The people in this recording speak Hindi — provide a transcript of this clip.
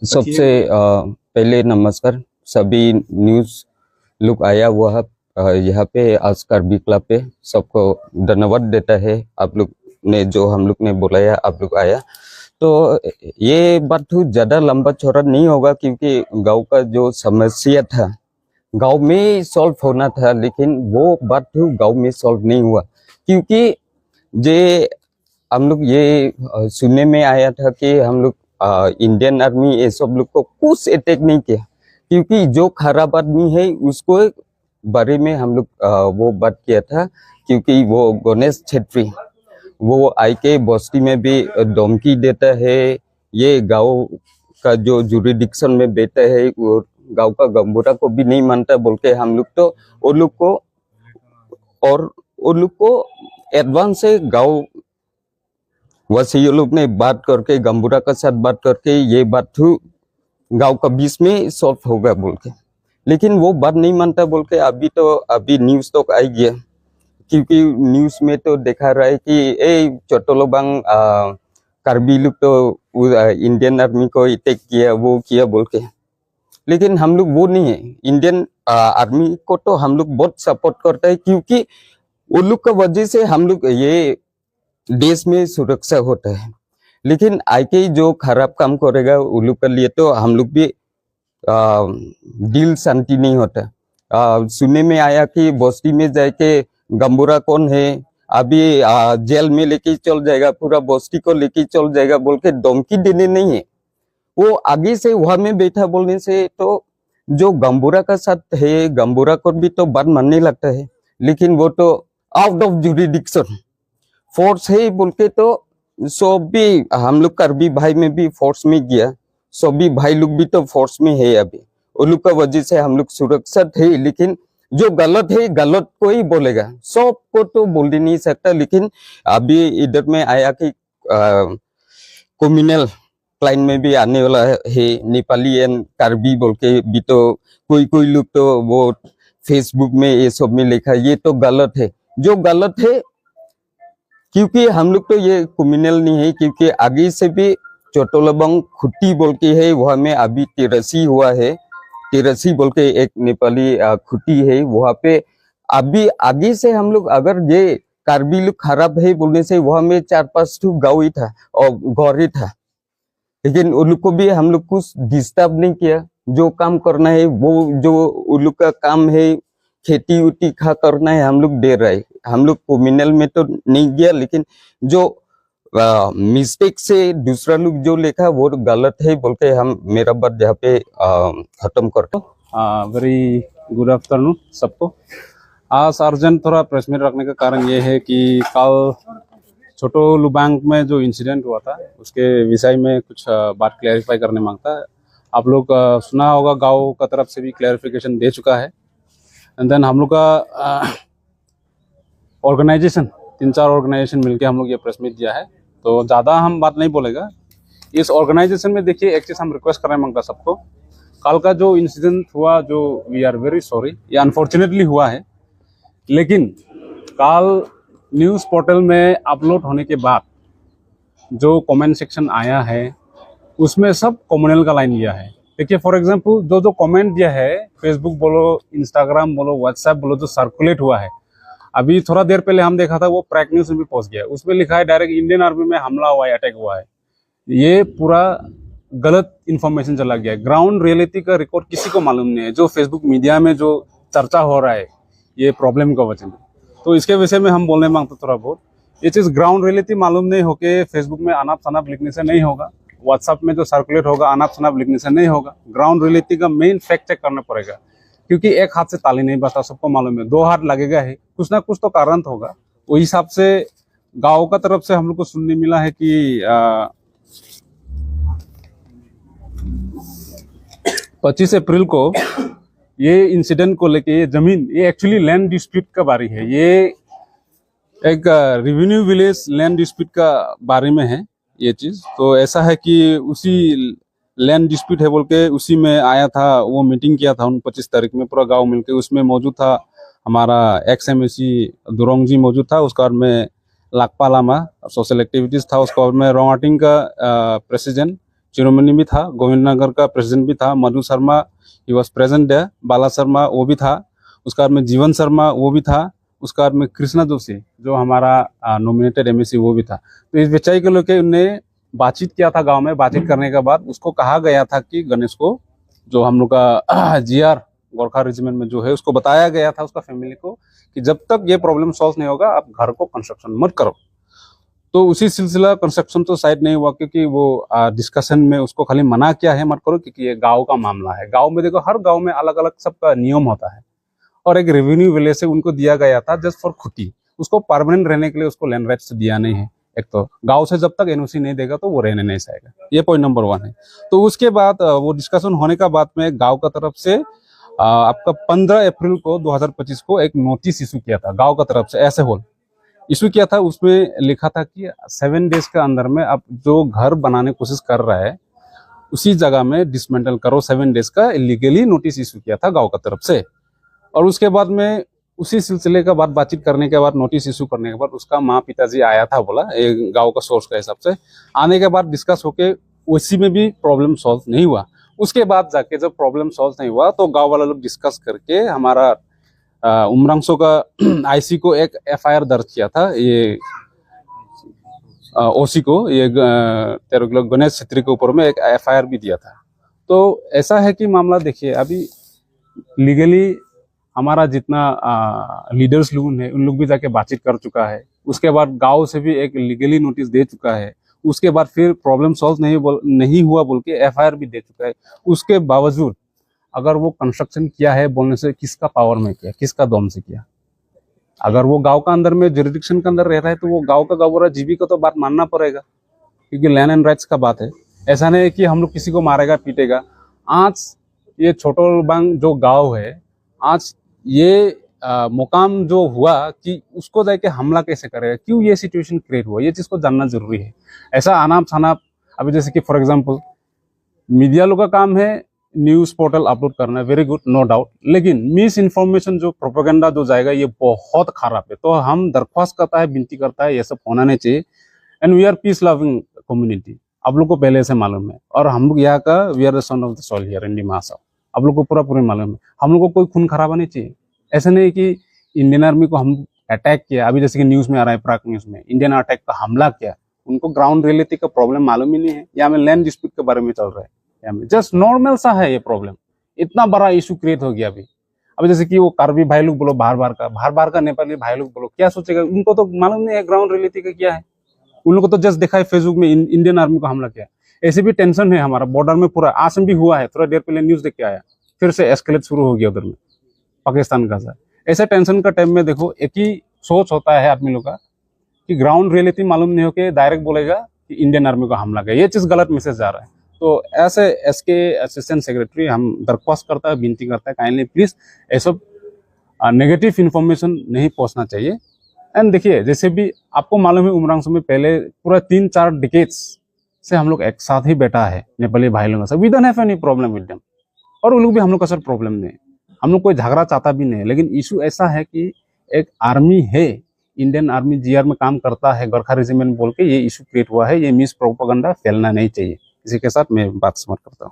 सबसे पहले नमस्कार सभी न्यूज़ लोग आया हुआ है यहाँ पे आज कार्बी क्लब पे सबको धन्यवाद देता है। आप लोग ने जो हम लोग ने बुलाया आप लोग आया तो ये बात तो ज़्यादा लंबा चौड़ा नहीं होगा क्योंकि गांव का जो समस्या था गांव में सॉल्व होना था, लेकिन वो बात तो गांव में सॉल्व नहीं हुआ क्योंकि जे हम लोग ये सुनने में आया था कि हम लोग इंडियन आर्मी ये सब लोग को कुछ अटैक नहीं किया क्योंकि जो खराब आदमी है उसको बारे में हम लोग वो बात किया था क्योंकि वो गणेश छेत्री वो आई के बस्ती में भी धमकी देता है। ये गांव का जो जुरिडिक्शन में बैठा है वो गांव का गंबूरा को भी नहीं मानता बोल के हम लोग तो वो लोग को एडवांस से गांव वैसे लोग ने बात करके गंबूरा का साथ बात करके ये बात तो गांव का बीच में सॉल्व होगा बोल के, लेकिन वो बात नहीं मानता बोल के अभी न्यूज़ तो आई गया क्योंकि न्यूज़ में तो देखा रहा है कि ए चोटोलोबांग कार्बी लोग तो इंडियन आर्मी को अटैक किया वो किया बोल के, लेकिन हम लोग वो नहीं है। इंडियन आर्मी को तो हम लोग बहुत सपोर्ट करता है क्योंकि वो लोग का वजह से हम लोग ये देश में सुरक्षा होता है, लेकिन आके जो खराब काम करेगा उन लोग के लिए तो हम लोग भी दिल शांति नहीं होता। सुनने में आया कि बस्ती में जाके गंबूरा कौन है अभी जेल में लेके चल जाएगा, पूरा बस्ती को लेके चल जाएगा बोल के धमकी देने नहीं है। वो आगे से वहां में बैठा बोलने से तो जो गंबूरा का साथ है गंबूरा को भी तो बात मानने लगता है, लेकिन वो तो आउट ऑफ जुरिडिक्शन फोर्स है बोल के तो सब भी हम लोग कार्बी भाई में भी फोर्स में गया, सभी भाई लोग भी तो फोर्स में है अभी उन लोग का वजह से हम लोग सुरक्षित है। लेकिन जो गलत है गलत को ही बोलेगा, सबको तो बोल ही नहीं सकता। लेकिन अभी इधर में आया कि कम्युनल क्लाइन में भी आने वाला है नेपाली एंड कार्बी बोल के भी तो कोई लोग तो वो फेसबुक में ये सब में लिखा, ये तो गलत है। जो गलत है क्योंकि हम लोग तो ये कम्युनल नहीं है क्योंकि आगे से भी चोटोलोबांग खुट्टी बोल के है वहाँ में अभी तिरसी हुआ है, तिरसी बोल के एक नेपाली खुट्टी है वहाँ पे अभी आगे से हम लोग अगर ये कार्बी लोग खराब है बोलने से वहाँ में 4-5 गाँव ही था और घर ही था, लेकिन उन लोग को भी हम लोग कुछ डिस्टर्ब नहीं किया। जो काम करना है वो जो उन लोग का काम है खेती उटी खा करना है हम लोग दे रहे, हम लोग कम्युनल में तो नहीं गया, लेकिन जो मिस्टेक से दूसरा लोग जो लिखा वो गलत है बोल के हम मेरा बात यहाँ पे खत्म करते। वेरी गुड आफ्टरनून सबको। आज अर्जेंट थोड़ा प्रेस मीट रखने का कारण ये है कि कल चोटोलोबांग में जो इंसिडेंट हुआ था उसके विषय में कुछ बात क्लैरिफाई करने मांगता है। आप लोग सुना होगा गांव का तरफ से भी क्लैरिफिकेशन दे चुका है। एंड देन हम लोग का ऑर्गेनाइजेशन 3-4 ऑर्गेनाइजेशन मिलके हम लोग ये प्रेस मीट दिया है, तो ज़्यादा हम बात नहीं बोलेगा। इस ऑर्गेनाइजेशन में देखिए एक चीज़ हम रिक्वेस्ट करने मांगता सबको, कल का जो इंसिडेंट हुआ जो वी आर वेरी सॉरी, ये अनफॉर्चुनेटली हुआ है, लेकिन कल न्यूज़ पोर्टल में अपलोड होने के बाद जो कमेंट सेक्शन आया है उसमें सब कम्युनल का लाइन लिया है। देखिए फॉर एग्जांपल जो कमेंट दिया है फेसबुक बोलो इंस्टाग्राम बोलो व्हाट्सएप बोलो जो सर्कुलेट हुआ है, अभी थोड़ा देर पहले हम देखा था वो प्रैक न्यूज़ में भी पहुंच गया, उसमें लिखा है डायरेक्ट इंडियन आर्मी में हमला हुआ है, अटैक हुआ है। ये पूरा गलत इन्फॉर्मेशन चला गया है। ग्राउंड रियलिटी का रिकॉर्ड किसी को मालूम नहीं है। जो फेसबुक मीडिया में जो चर्चा हो रहा है ये प्रॉब्लम का वजह में, तो इसके विषय में हम बोलने मांगते थोड़ा बहुत। ये चीज़ ग्राउंड रियलिटी मालूम नहीं होके फेसबुक में अनाप शनाप लिखने से नहीं होगा, व्हाट्सएप में जो सर्कुलेट होगा अनाप शनाप लिखने से नहीं होगा। ग्राउंड रियलिटी का मेन फैक्ट चेक करना पड़ेगा क्योंकि एक हाथ से ताली नहीं बजता, सबको मालूम है, 2 हाथ लगेगा है, कुछ ना कुछ तो कारण होगा। वही हिसाब से गांव का तरफ से हम लोग को सुनने मिला है कि 25 अप्रैल को ये इंसिडेंट को लेके ये जमीन ये एक्चुअली लैंड डिस्प्यूट का बारी है, ये एक रेवेन्यू विलेज लैंड डिस्प्यूट का बारे में है ये चीज़। तो ऐसा है कि उसी लैंड डिस्प्यूट है बोल के उसी में आया था, वो मीटिंग किया था उन 25 तारीख में पूरा गांव मिलके, उसमें मौजूद था हमारा XMAC दुरोंग जी मौजूद था, उसका बाद में लाकपा लामा सोशल एक्टिविटीज़ था, उसका बाद में रोंगाटिंग का प्रेसिडेंट चिरोमणि भी था, गोविंद नगर का प्रेसिडेंट भी था, Madhu Sharma he was present है, बाला शर्मा वो भी था, उसके बाद में जीवन शर्मा वो भी था, उसके बाद में कृष्णा जोशी जो हमारा नॉमिनेटेड एमएससी वो भी था। तो इस विषय को लेकर उनने बातचीत किया था गांव में। बातचीत करने के बाद उसको कहा गया था कि गणेश को, जो हम लोग का जीआर गोरखा रेजिमेंट में जो है, उसको बताया गया था उसका फैमिली को कि जब तक ये प्रॉब्लम सॉल्व नहीं होगा आप घर को कंस्ट्रक्शन मत करो। तो उसी सिलसिला कंस्ट्रक्शन तो शायद नहीं हुआ, क्योंकि वो डिस्कशन में उसको खाली मना किया है मत करो, क्योंकि ये गांव का मामला है। गांव में देखो, हर गांव में अलग अलग सबका नियम होता है, और एक रेवेन्यू विलेज से उनको दिया गया था जस्ट फॉर खुटी, उसको परमानेंट रहने के लिए उसको लैंड राइट्स दिया नहीं है। एक तो गांव से जब तक एनओसी नहीं देगा तो वो रहने नहीं चाहेगा, ये पॉइंट नंबर 1 है। तो उसके बाद वो डिस्कशन होने का बाद में गांव का तरफ से आपका 15 अप्रैल को 2025 को एक नोटिस इशू किया था गांव का तरफ से, ऐसे होल इशू किया था। उसमें लिखा था कि 7 डेज के अंदर में आप जो घर बनाने की कोशिश कर रहा है उसी जगह में डिसमेंटल करो। 7 डेज का इलीगली नोटिस इशू किया था गांव का तरफ से। और उसके बाद में उसी सिलसिले का बाद बातचीत करने के बाद, नोटिस इशू करने के बाद, उसका माँ पिताजी आया था, बोला गांव का सोर्स का हिसाब से। आने के बाद डिस्कस होके उसी में भी प्रॉब्लम सॉल्व नहीं हुआ। उसके बाद जाके जब प्रॉब्लम सॉल्व नहीं हुआ तो गांव वाला लोग डिस्कस करके हमारा उमरांसो का आईसी को एक एफआईआर दर्ज किया था, ये ओसी को, ये गणेश छेत्री के ऊपर में एक एफआईआर भी दिया था। तो ऐसा है कि मामला देखिए, अभी लीगली हमारा जितना लीडर्स लोग हैं उन लोग भी जाके बातचीत कर चुका है। उसके बाद गांव से भी एक लीगली नोटिस दे चुका है। उसके बाद फिर प्रॉब्लम सॉल्व नहीं हुआ बोल के एफआईआर भी दे चुका है। उसके बावजूद अगर वो कंस्ट्रक्शन किया है बोलने से किसका पावर में किया, किसका दम से किया? अगर वो गांव का अंदर में जुरिडिक्शन के अंदर रह रहा है तो वो गांव का गवर्नर जीबी को तो बात मानना पड़ेगा, क्योंकि लैंड एंड राइट्स का बात है। ऐसा नहीं है कि हम लोग किसी को मारेगा पीटेगा। आज ये छोटोलबांग जो गांव है, आज ये मुकाम जो हुआ कि उसको जाके हमला कैसे करेगा, क्यों ये सिचुएशन क्रिएट हुआ, ये चीज को जानना जरूरी है। ऐसा अनाप शनाप, अभी जैसे कि फॉर एग्जांपल मीडिया लोग का काम है न्यूज पोर्टल अपलोड करना, वेरी गुड, नो डाउट, लेकिन मिस इन्फॉर्मेशन जो प्रोपेगेंडा जो जाएगा ये बहुत खराब है। तो हम दरख्वास्त करता है, विनती करता है, ये सब होना नहीं चाहिए। And we are peace loving community, आप लोग को पहले से मालूम है। और हम लोग यहाँ का we are the son of the soil here in Dimasa, आप लोग को पूरा मालूम है। हम लोग को कोई खून खराबा नहीं चाहिए। ऐसा नहीं कि इंडियन आर्मी को हम अटैक किया, अभी जैसे कि न्यूज में आ रहा है, प्राक न्यूज में इंडियन अटैक का हमला किया। उनको ग्राउंड रियलिटी का प्रॉब्लम मालूम ही नहीं है। यहाँ में लैंड डिस्प्यूट के बारे में चल रहा है, यहाँ में जस्ट नॉर्मल सा है ये प्रॉब्लम। इतना बड़ा इशू क्रिएट हो गया अभी जैसे कि वो कार्बी भाई लोग बोलो, बार का नेपाली भाई लोग बोलो, क्या सोचेगा? उनको तो मालूम नहीं है ग्राउंड रियलिटी का क्या है। उन लोगों को तो जस्ट देखा है फेसबुक में इंडियन आर्मी को हमला किया। ऐसे भी टेंशन है हमारा बॉर्डर में पूरा। आसम भी हुआ है, थोड़ा देर पहले न्यूज देख के आया, फिर से एस्केलेट शुरू हो गया उधर में पाकिस्तान का। ऐसे टेंशन का टाइम में देखो, एक ही सोच होता है आदमी लोग का कि ग्राउंड रियलिटी मालूम नहीं हो के डायरेक्ट बोलेगा कि इंडियन आर्मी को हमला किया। ये चीज गलत मैसेज जा रहा है। तो ऐसे एसके असिस्टेंट सेक्रेटरी हम दरख्वास्त करता है, विनती करता है, काइंडली प्लीज ऐसा नेगेटिव इन्फॉर्मेशन नहीं पहुंचना चाहिए। एंड देखिए, जैसे भी आपको मालूम है उमरांसो में पहले पूरा 3-4 डिकेड्स से हम लोग एक साथ ही बैठा है नेपाली भाई लोगों से, we don't have any problem with them. और उन लोग भी हम लोग का सर प्रॉब्लम नहीं है, हम लोग कोई झगड़ा चाहता भी नहीं है। लेकिन इशू ऐसा है कि एक आर्मी है, इंडियन आर्मी जीआर में काम करता है, गोरखा रेजिमेंट बोल के ये इशू क्रिएट हुआ है। ये मिस प्रोपेगेंडा फैलना नहीं चाहिए। इसी के साथ मैं बात समाप्त करता हूँ।